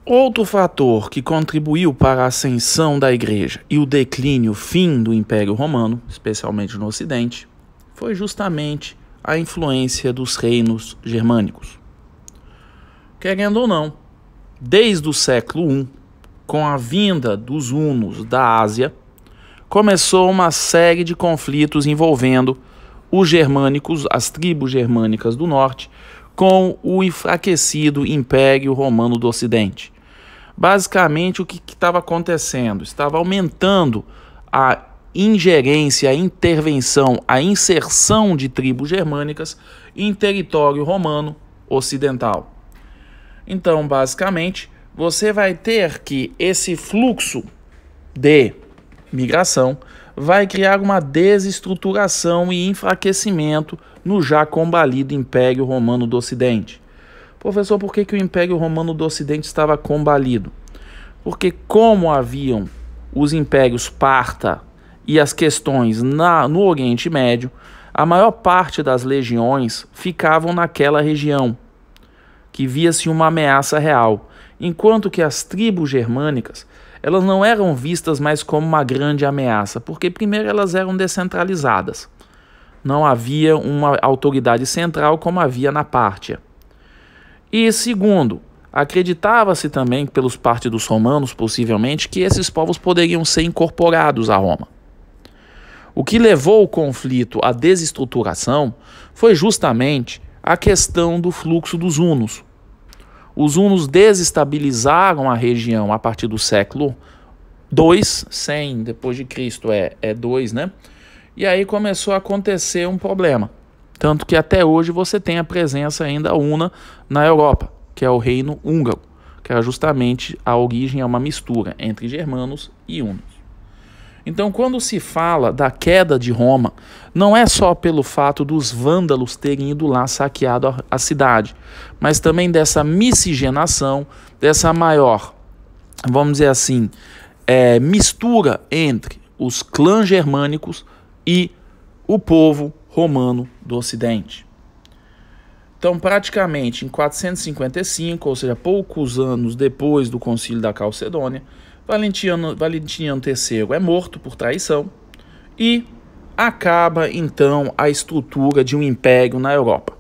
Outro fator que contribuiu para a ascensão da Igreja e o declínio, fim do Império Romano, especialmente no Ocidente, foi justamente a influência dos reinos germânicos. Querendo ou não, desde o século I, com a vinda dos hunos da Ásia, começou uma série de conflitos envolvendo os germânicos, as tribos germânicas do norte, com o enfraquecido Império Romano do Ocidente. Basicamente, o que estava acontecendo? Estava aumentando a ingerência, a intervenção, a inserção de tribos germânicas em território romano ocidental. Então, basicamente, você vai ter que esse fluxo de migração vai criar uma desestruturação e enfraquecimento no já combalido Império Romano do Ocidente. Professor, por que o Império Romano do Ocidente estava combalido? Porque como haviam os impérios Parta e as questões no Oriente Médio, a maior parte das legiões ficavam naquela região, que via-se uma ameaça real, enquanto que as tribos germânicas elas não eram vistas mais como uma grande ameaça, porque primeiro elas eram descentralizadas. Não havia uma autoridade central como havia na Pártia. E segundo, acreditava-se também pelos partidos romanos, possivelmente, que esses povos poderiam ser incorporados a Roma. O que levou o conflito à desestruturação foi justamente a questão do fluxo dos hunos. Os hunos desestabilizaram a região a partir do século II, 100 depois de Cristo é 2, né? E aí começou a acontecer um problema. Tanto que até hoje você tem a presença ainda una na Europa, que é o reino húngaro, que era justamente a origem, é uma mistura entre germanos e hunos. Então, quando se fala da queda de Roma, não é só pelo fato dos vândalos terem ido lá saqueado a cidade, mas também dessa miscigenação, dessa maior, vamos dizer assim, mistura entre os clãs germânicos e o povo romano do Ocidente. Então, praticamente em 455, ou seja, poucos anos depois do Concílio da Calcedônia, Valentiniano III é morto por traição e acaba então a estrutura de um império na Europa.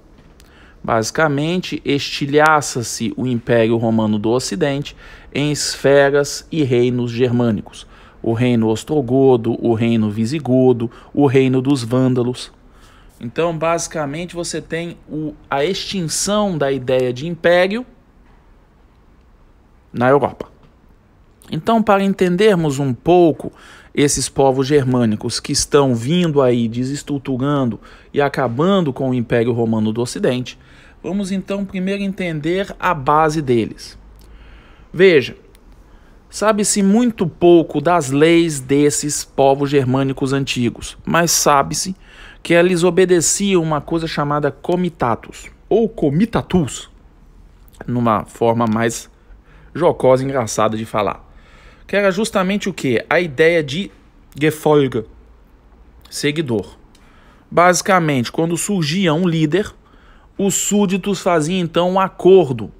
Basicamente, estilhaça-se o Império Romano do Ocidente em esferas e reinos germânicos. O reino ostrogodo, o reino visigodo, o reino dos vândalos. Então, basicamente, você tem a extinção da ideia de império na Europa. Então, para entendermos um pouco esses povos germânicos que estão vindo aí, desestruturando e acabando com o Império Romano do Ocidente, vamos então primeiro entender a base deles. Veja, sabe-se muito pouco das leis desses povos germânicos antigos, mas sabe-se que eles obedeciam uma coisa chamada comitatus, ou comitatus, numa forma mais jocosa e engraçada de falar. Que era justamente o quê? A ideia de Gefolge, seguidor. Basicamente, quando surgia um líder, os súditos faziam então um acordo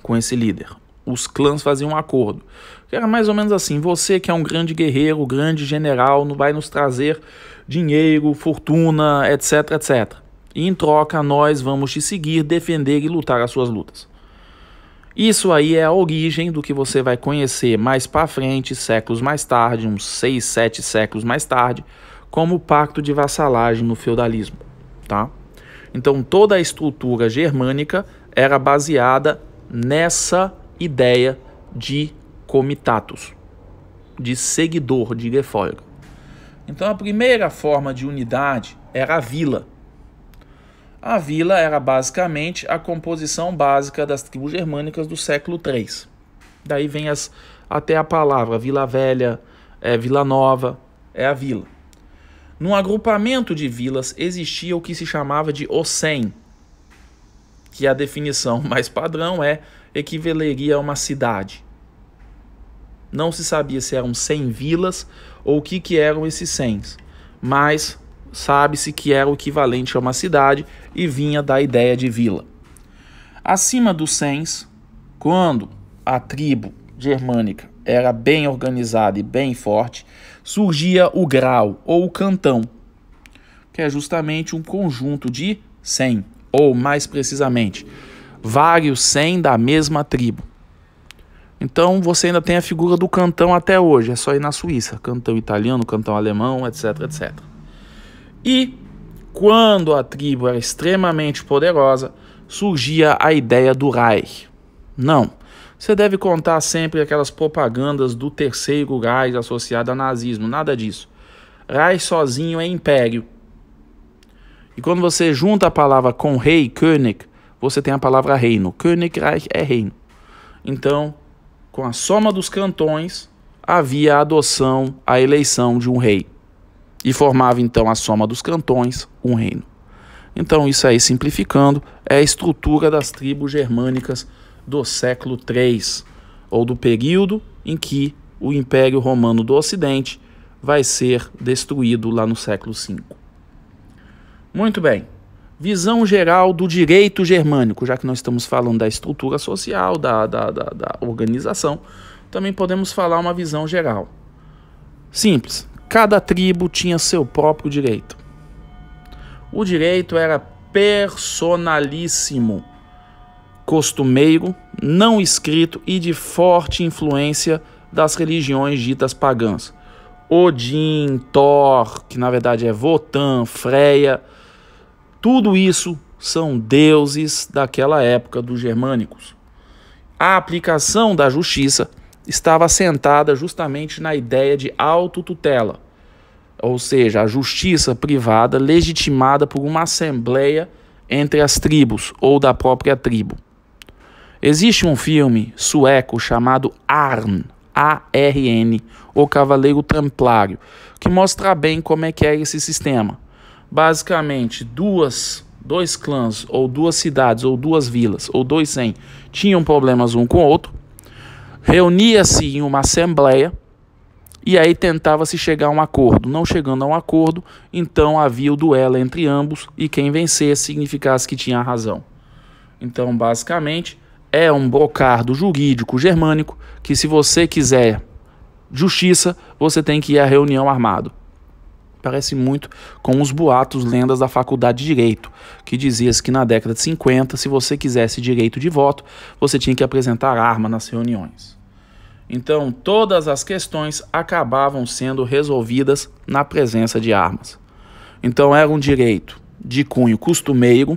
com esse líder. Os clãs faziam um acordo. Que era mais ou menos assim: você que é um grande guerreiro, grande general, vai nos trazer dinheiro, fortuna, etc, etc. E em troca nós vamos te seguir, defender e lutar as suas lutas. Isso aí é a origem do que você vai conhecer mais para frente, séculos mais tarde, uns 6, 7 séculos mais tarde, como o pacto de vassalagem no feudalismo, tá? Então toda a estrutura germânica era baseada nessa ideia de comitatus, de seguidor, de Gefolge. Então a primeira forma de unidade era a vila. A vila era basicamente a composição básica das tribos germânicas do século III. Daí vem até a palavra Vila Velha, Vila Nova, é a vila. Num agrupamento de vilas existia o que se chamava de Océm, que a definição mais padrão equivaleria a uma cidade. Não se sabia se eram 100 vilas ou o que eram esses 100, mas sabe-se que era o equivalente a uma cidade e vinha da ideia de vila. Acima dos 100, quando a tribo germânica era bem organizada e bem forte, surgia o grau ou o cantão, que é justamente um conjunto de 100, ou mais precisamente, vários 100 da mesma tribo. Então você ainda tem a figura do cantão até hoje, é só ir na Suíça, cantão italiano, cantão alemão, etc, etc. E quando a tribo era extremamente poderosa, surgia a ideia do Reich. Não, você deve contar sempre aquelas propagandas do terceiro Reich associado ao nazismo, nada disso. Reich sozinho é império. E quando você junta a palavra com rei, König, você tem a palavra reino. Königreich é reino. Então, com a soma dos cantões, havia a adoção, a eleição de um rei. E formava então a soma dos cantões um reino. Então isso aí, simplificando, é a estrutura das tribos germânicas do século III, ou do período em que o Império Romano do Ocidente vai ser destruído lá no século V. Muito bem, visão geral do direito germânico, já que nós estamos falando da estrutura social, da organização, também podemos falar uma visão geral. Simples, cada tribo tinha seu próprio direito. O direito era personalíssimo, costumeiro, não escrito e de forte influência das religiões ditas pagãs. Odin, Thor, que na verdade é Wotan, Freya, tudo isso são deuses daquela época dos germânicos. A aplicação da justiça estava assentada justamente na ideia de autotutela, ou seja, a justiça privada legitimada por uma assembleia entre as tribos ou da própria tribo. Existe um filme sueco chamado Arn, A-R-N, O Cavaleiro Templário, que mostra bem como é que é esse sistema. Basicamente, dois clãs, ou duas cidades, ou duas vilas, ou 200 tinham problemas um com o outro, reunia-se em uma assembleia e aí tentava-se chegar a um acordo. Não chegando a um acordo, então havia o duelo entre ambos e quem vencesse significasse que tinha razão. Então, basicamente, é um brocardo jurídico germânico que, se você quiser justiça, você tem que ir à reunião armado. Parece muito com os boatos, lendas da faculdade de Direito, que dizia-se que na década de 50, se você quisesse direito de voto, você tinha que apresentar arma nas reuniões. Então, todas as questões acabavam sendo resolvidas na presença de armas. Então, era um direito de cunho costumeiro,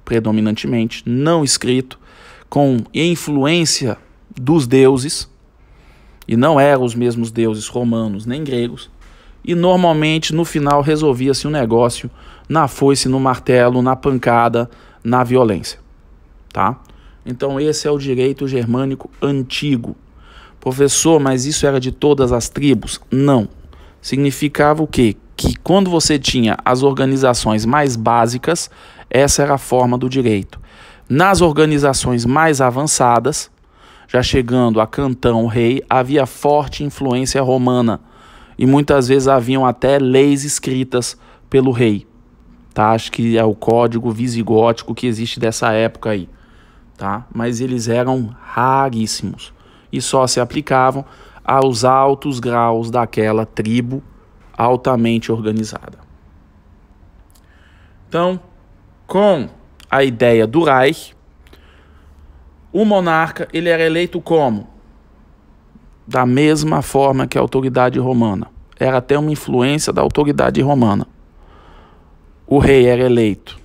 predominantemente, não escrito, com influência dos deuses, e não eram os mesmos deuses romanos nem gregos, e normalmente no final resolvia-se um negócio na foice, no martelo, na pancada, na violência, tá? Então esse é o direito germânico antigo. Professor, mas isso era de todas as tribos? Não. Significava o quê? Que quando você tinha as organizações mais básicas, essa era a forma do direito. Nas organizações mais avançadas, já chegando a cantão, rei, havia forte influência romana. E muitas vezes haviam até leis escritas pelo rei. Tá? Acho que é o código visigótico que existe dessa época aí. Tá? Mas eles eram raríssimos. E só se aplicavam aos altos graus daquela tribo altamente organizada. Então, com a ideia do Reich, o monarca ele era eleito como? Da mesma forma que a autoridade romana. Era até uma influência da autoridade romana. O rei era eleito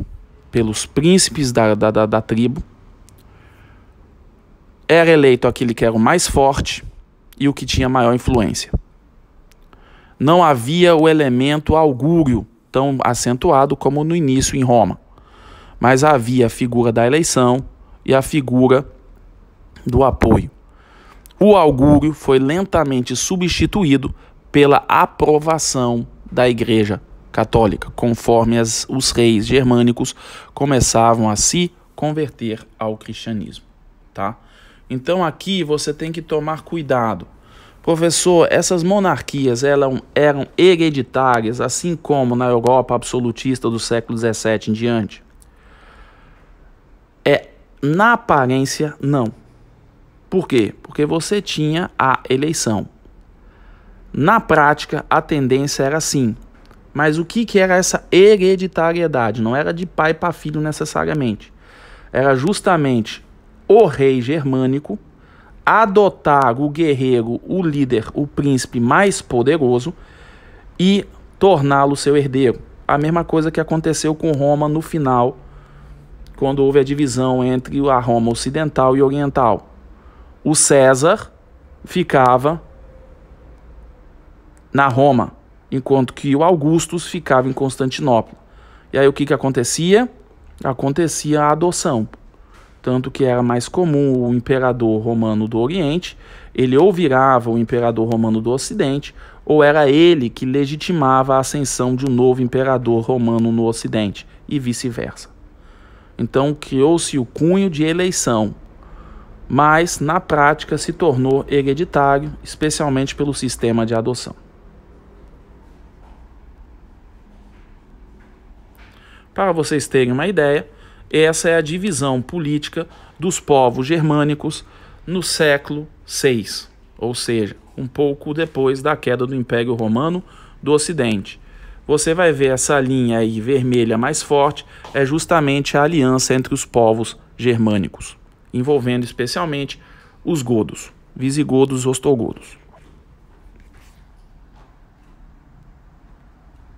pelos príncipes da tribo. Era eleito aquele que era o mais forte e o que tinha maior influência. Não havia o elemento augúrio tão acentuado como no início em Roma. Mas havia a figura da eleição e a figura do apoio. O augúrio foi lentamente substituído pela aprovação da Igreja Católica, conforme os reis germânicos começavam a se converter ao cristianismo. Tá? Então aqui você tem que tomar cuidado. Professor, essas monarquias eram hereditárias, assim como na Europa absolutista do século XVII em diante? Na aparência, não. Por quê? Porque você tinha a eleição. Na prática, a tendência era assim. Mas o que era essa hereditariedade? Não era de pai para filho necessariamente. Era justamente o rei germânico adotar o guerreiro, o líder, o príncipe mais poderoso e torná-lo seu herdeiro. A mesma coisa que aconteceu com Roma no final, quando houve a divisão entre a Roma ocidental e oriental. O César ficava na Roma, enquanto que o Augustus ficava em Constantinopla. E aí o que acontecia? Acontecia a adoção. Tanto que era mais comum o imperador romano do Oriente, ele ou virava o imperador romano do Ocidente, ou era ele que legitimava a ascensão de um novo imperador romano no Ocidente, e vice-versa. Então criou-se o cunho de eleição, mas na prática se tornou hereditário, especialmente pelo sistema de adoção. Para vocês terem uma ideia, essa é a divisão política dos povos germânicos no século VI, ou seja, um pouco depois da queda do Império Romano do Ocidente. Você vai ver essa linha aí vermelha mais forte, é justamente a aliança entre os povos germânicos, envolvendo especialmente os godos, visigodos e ostrogodos.